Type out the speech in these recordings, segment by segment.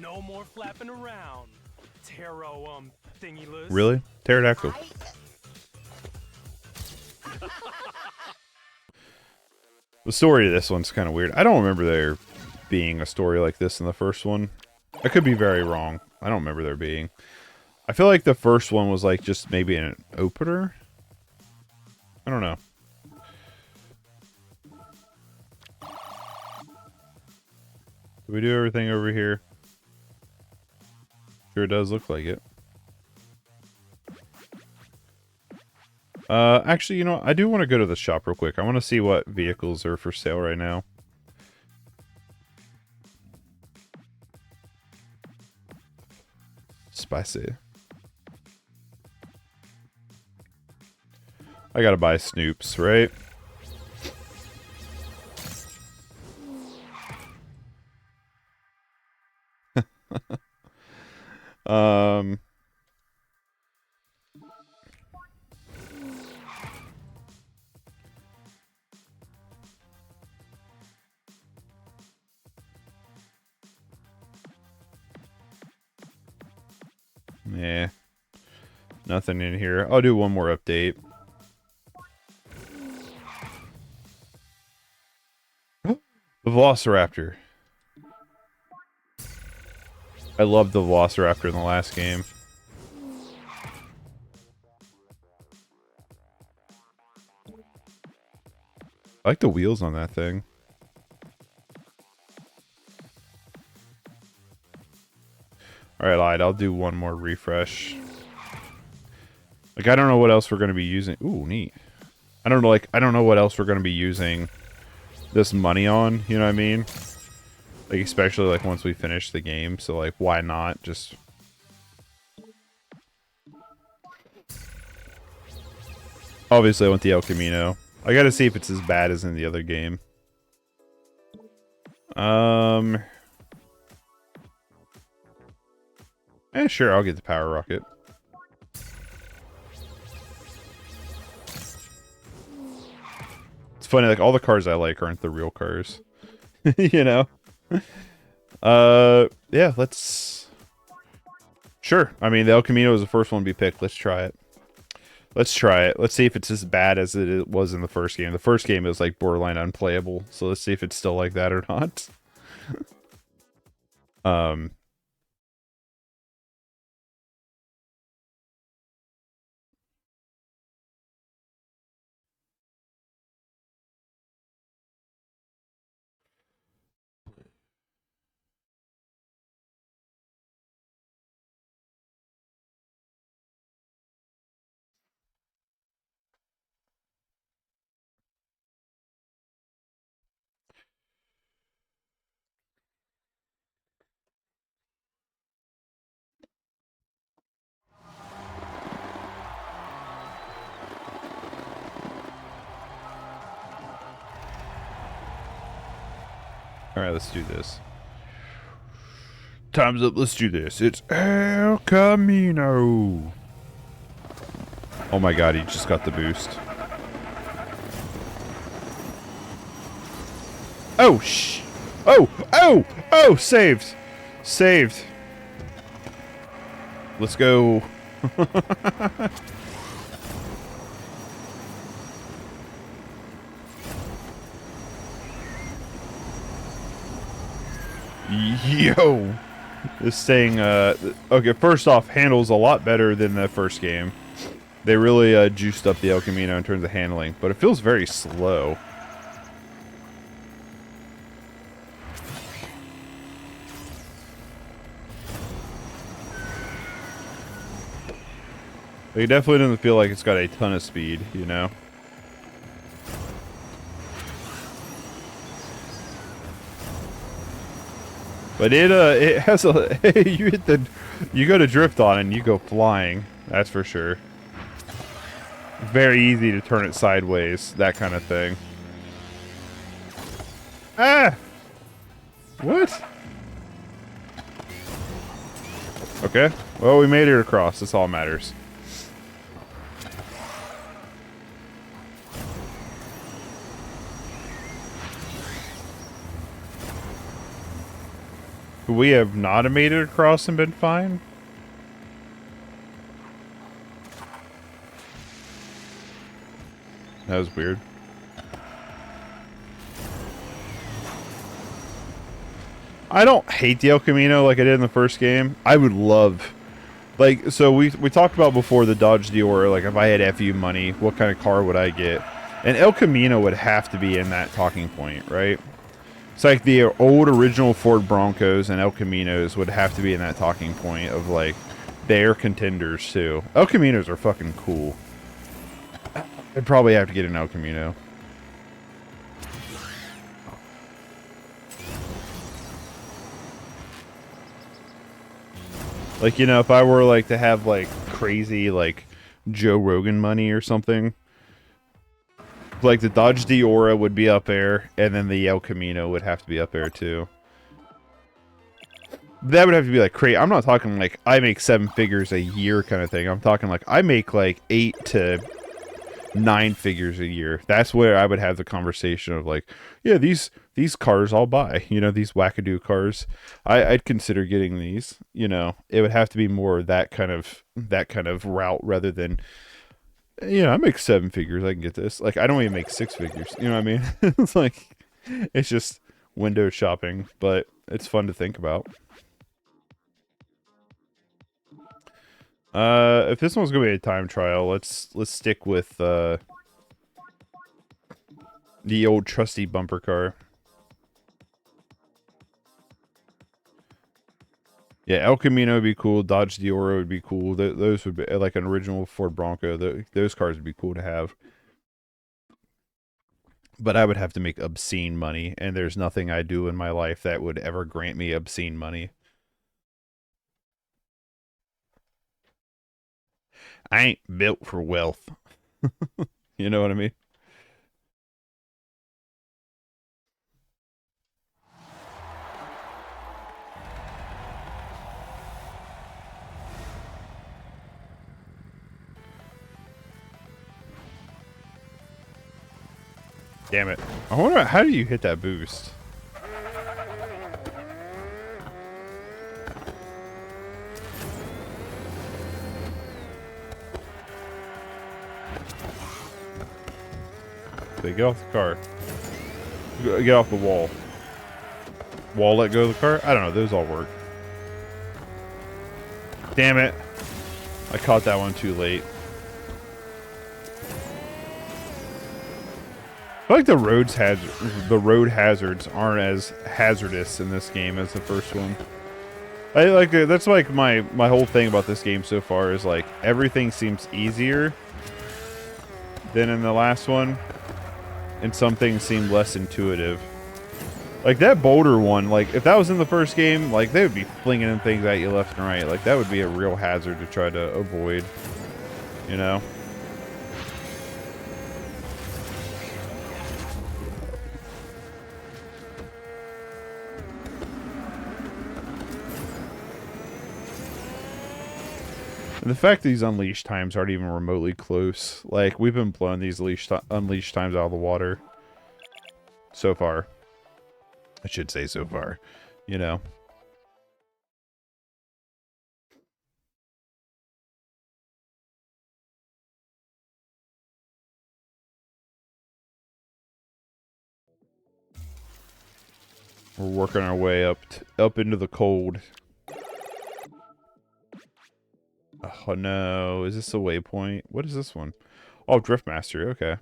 No more flapping around. Taro, thingy-less. Really? Pterodactyl. The story of this one's kind of weird. I don't remember there being a story like this in the first one. I could be very wrong. I don't remember there being. I feel like the first one was like just maybe an opener. I don't know. Do we do everything over here? Sure does look like it. Actually, you know, I do want to go to the shop real quick. I want to see what vehicles are for sale right now. Spicy. I gotta buy Snoops, right? Yeah. Nothing in here. I'll do one more update. The Velociraptor. I loved the Velociraptor in the last game. I like the wheels on that thing. Alright, I'll do one more refresh. Like, I don't know what else we're going to be using. Ooh, neat. I don't know, like, I don't know what else we're going to be using this money on, you know what I mean? Like, especially, like, once we finish the game, so, like, why not just... Obviously, I want the El Camino. I gotta see if it's as bad as in the other game. Sure, I'll get the power rocket. It's funny, like, all the cars I like aren't the real cars. You know? Yeah, let's... Sure, I mean, the El Camino is the first one to be picked. Let's try it. Let's try it. Let's see if it's as bad as it was in the first game. The first game is, like, borderline unplayable, so let's see if it's still like that or not. Alright, let's do this. Time's up, let's do this. It's El Camino. Oh my god, he just got the boost. Oh, oh, saved. Saved. Let's go. Yo. This thing, okay, first off, handles a lot better than the first game. They really juiced up the El Camino in terms of handling, but it feels very slow. It definitely doesn't feel like it's got a ton of speed, you know? But it has a, you go to drift on and you go flying, that's for sure. Very easy to turn it sideways, that kind of thing. Ah! What? Okay, well, we made it across, that's all that matters. could we have not made it across and been fine? That was weird. I don't hate the El Camino like I did in the first game. I would love... Like, so we talked about before the Dodge Dior, like if I had FU money, what kind of car would I get? And El Camino would have to be in that talking point, right? It's like the old original Ford Broncos and El Caminos would have to be in that talking point of like, they're contenders too. El Caminos are fucking cool. I'd probably have to get an El Camino. Like, you know, if I were, like, to have, like, crazy, like, Joe Rogan money or something, like, the Dodge Diora would be up there, and then the El Camino would have to be up there, too. That would have to be, like, crazy. I'm not talking, like, I make 7 figures a year kind of thing. I'm talking, like, I make, like, 8 to 9 figures a year. That's where I would have the conversation of, like, yeah, these cars I'll buy, you know, these wackadoo cars. I'd consider getting these, you know. It would have to be more that kind of route rather than, you know, I make 7 figures, I can get this. Like, I don't even make 6 figures, you know what I mean? It's like, it's just window shopping, but it's fun to think about. If this one's gonna be a time trial, let's stick with the old trusty bumper car. Yeah, El Camino would be cool. Dodge Diora would be cool. Those would be like an original Ford Bronco. Those cars would be cool to have. But I would have to make obscene money, and there's nothing I do in my life that would ever grant me obscene money. I ain't built for wealth. You know what I mean? Damn it. I wonder, how do you hit that boost? Okay, get off the car. Get off the wall. Wall let go of the car? I don't know. Those all work. Damn it. I caught that one too late. I feel like the road hazards aren't as hazardous in this game as the first one. I like that's like my whole thing about this game so far is like everything seems easier than in the last one, and some things seem less intuitive. Like that boulder one, like if that was in the first game, like they would be flinging in things at you left and right. Like that would be a real hazard to try to avoid, you know? And the fact that these unleashed times aren't even remotely close. Like, we've been blowing these unleashed times out of the water. So far. I should say so far. You know. We're working our way up into the cold. Oh no, is this a waypoint? What is this one? Oh, Drift Master, okay.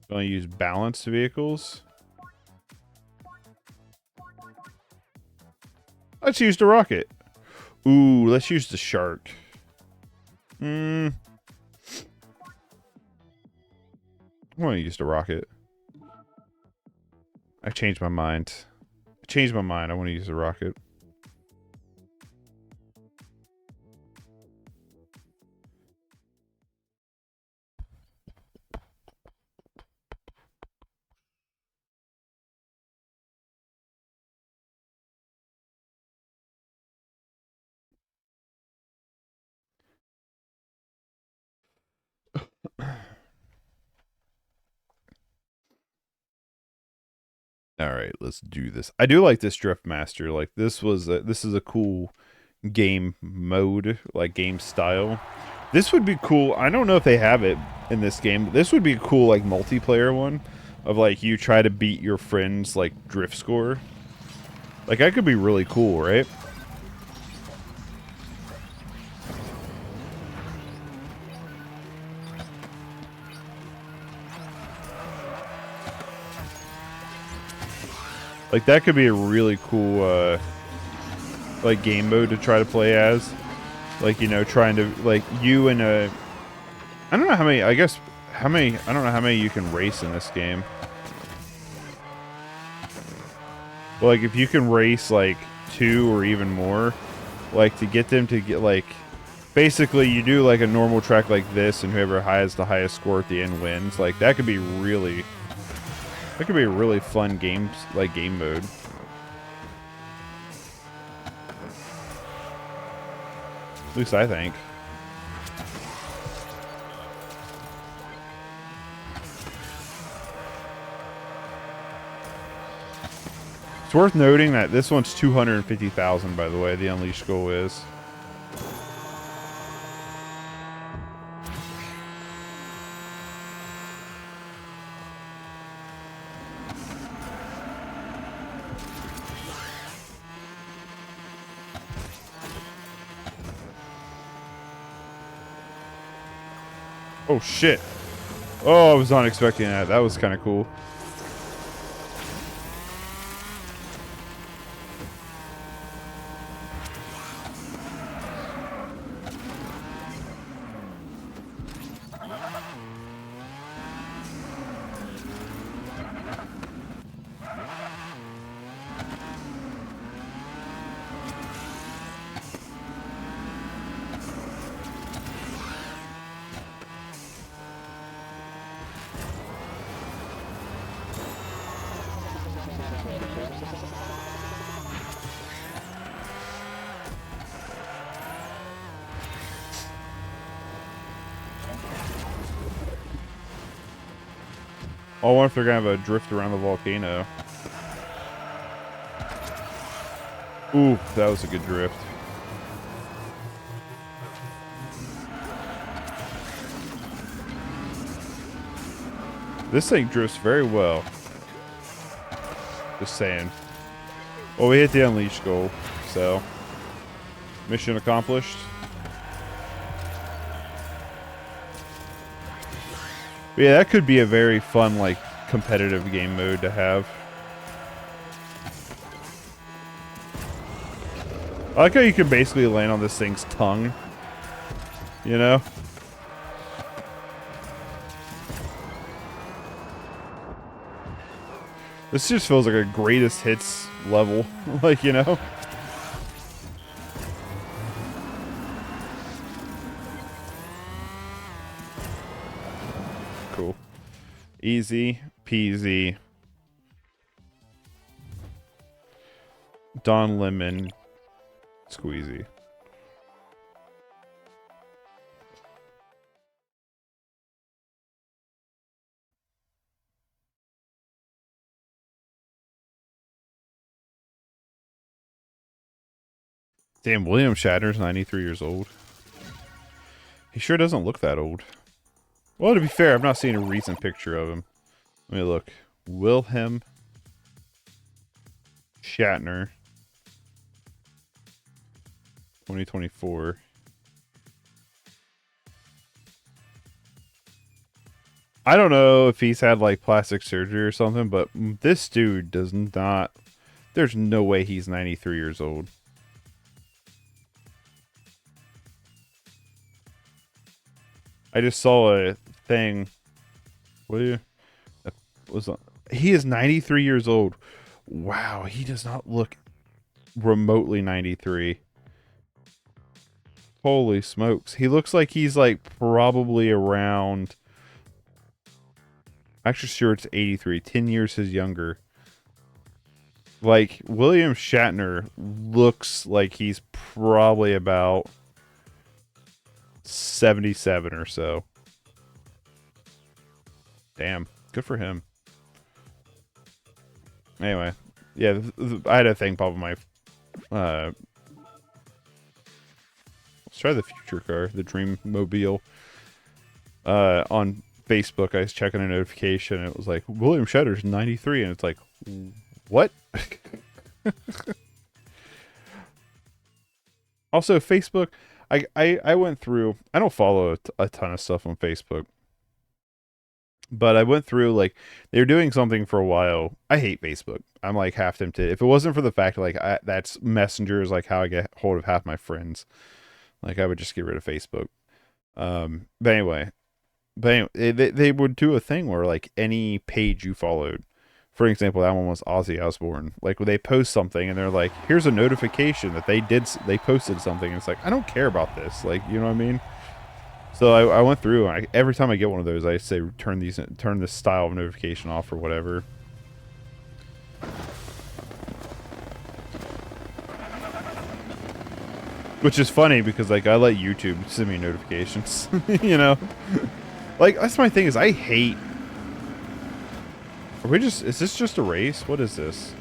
Gonna use balanced vehicles. Let's use the rocket. Ooh, let's use the shark. I want to use the rocket. I changed my mind. I want to use the rocket. All right, let's do this. I do like this Drift Master. Like this is a cool game mode, like game style. This would be cool. I don't know if they have it in this game. But this would be a cool like multiplayer one of like you try to beat your friend's like drift score. Like that could be really cool, right? Like that could be a really cool like game mode to try to play as. Like, you know, trying to like you and a I don't know how many I guess how many I don't know how many you can race in this game. But like if you can race like 2 or even more, like to get them to get like basically you do like a normal track like this and whoever has the highest score at the end wins. Like that could be a really fun game mode. At least I think. It's worth noting that this one's 250,000, by the way, the Unleashed goal is. Oh shit. Oh, I was not expecting that. That was kind of cool. Oh, I wonder if they're gonna have a drift around the volcano. Ooh, that was a good drift. This thing drifts very well. Just saying. Well, we hit the Unleashed goal, so mission accomplished. But yeah, that could be a very fun, like, competitive game mode to have. I like how you can basically land on this thing's tongue. You know? This just feels like a greatest hits level. Like, you know? Cool. Easy peasy. Don Lemon squeezy. Damn, William Shatner's 93 years old. He sure doesn't look that old. Well, to be fair, I've not seen a recent picture of him. Let me look. Wilhelm Shatner. 2024. I don't know if he's had like plastic surgery or something, but this dude does not. There's no way he's 93 years old. I just saw a thing. What do you? That was he is 93 years old. Wow, he does not look remotely 93. Holy smokes. He looks like he's like probably around. Actually, sure, it's 83. 10 years his younger. Like, William Shatner looks like he's probably about 77 or so. Damn. Good for him. Anyway, yeah, I had a thing pop on my. Let's try the future car, the Dream Mobile. On Facebook, I was checking a notification, and it was like William Shatter's 93, and it's like, what? Also, Facebook, I went through. I don't follow a ton of stuff on Facebook, but I went through, like, they were doing something for a while. I hate Facebook. I'm like half tempted. If it wasn't for the fact like that's Messenger is like how I get hold of half my friends. Like, I would just get rid of Facebook. But anyway, they would do a thing where, like, any page you followed, for example, that one was Ozzy Osbourne. Like, when they post something and they're like, here's a notification that they posted something. And it's like, I don't care about this. Like, you know what I mean? So I went through, and every time I get one of those, I say turn this style of notification off or whatever. Which is funny because, like, I let YouTube send me notifications, you know? Like, that's my thing is I hate... is this just a race? What is this?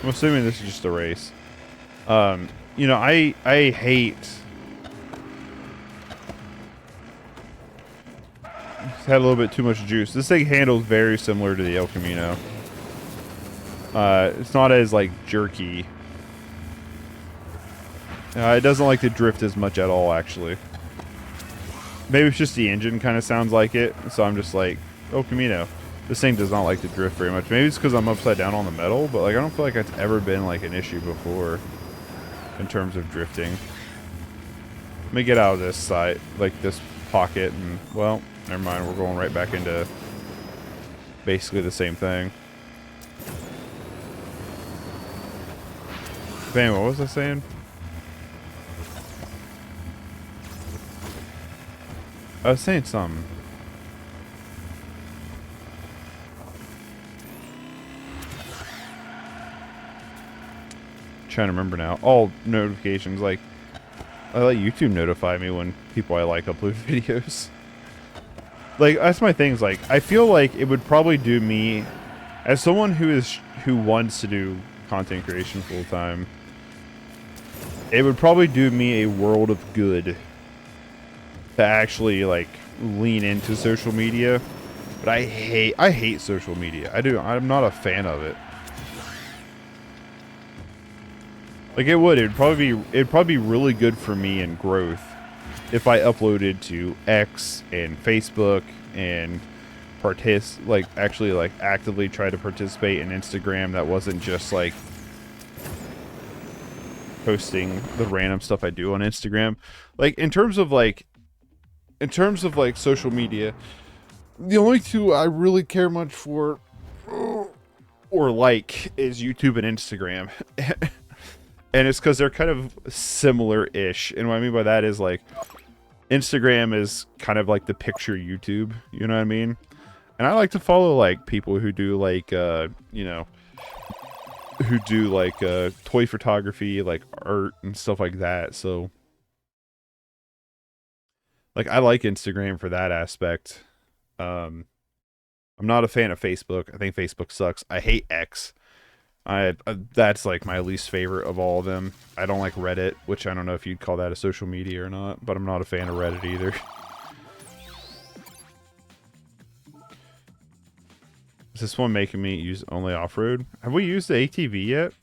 I'm assuming this is just a race. You know, I hate... It's had a little bit too much juice. This thing handles very similar to the El Camino. It's not as, like, jerky. It doesn't like to drift as much at all, actually. Maybe it's just the engine kind of sounds like it, so I'm just like, oh, Camino. This thing does not like to drift very much. Maybe it's because I'm upside down on the metal, but, like, I don't feel like it's ever been, like, an issue before in terms of drifting. Let me get out of this side, like, this pocket, and, well, never mind. We're going right back into basically the same thing. But anyway, what was I saying? I was saying something. Trying to remember now. All notifications, like, I let YouTube notify me when people I like upload videos. Like, that's my thing, is like, I feel like it would probably do me, as someone who wants to do content creation full time, it would probably do me a world of good to actually, like, lean into social media. But I hate social media. I'm not a fan of it. Like, it'd probably be really good for me in growth if I uploaded to X and Facebook and actually, like, actively try to participate in Instagram. That wasn't just, like, posting the random stuff I do on Instagram. Like, in terms of social media, the only two I really care much for or like is YouTube and Instagram. And it's because they're kind of similar-ish. And what I mean by that is, like, Instagram is kind of like the picture YouTube. You know what I mean? And I like to follow, like, people who do, like, you know, who do, like, toy photography, like, art and stuff like that. So, like, I like Instagram for that aspect. I'm not a fan of Facebook. I think Facebook sucks. I hate X. That's, like, my least favorite of all of them. I don't like Reddit, which I don't know if you'd call that a social media or not, but I'm not a fan of Reddit either. Is this one making me use only off-road? Have we used the ATV yet?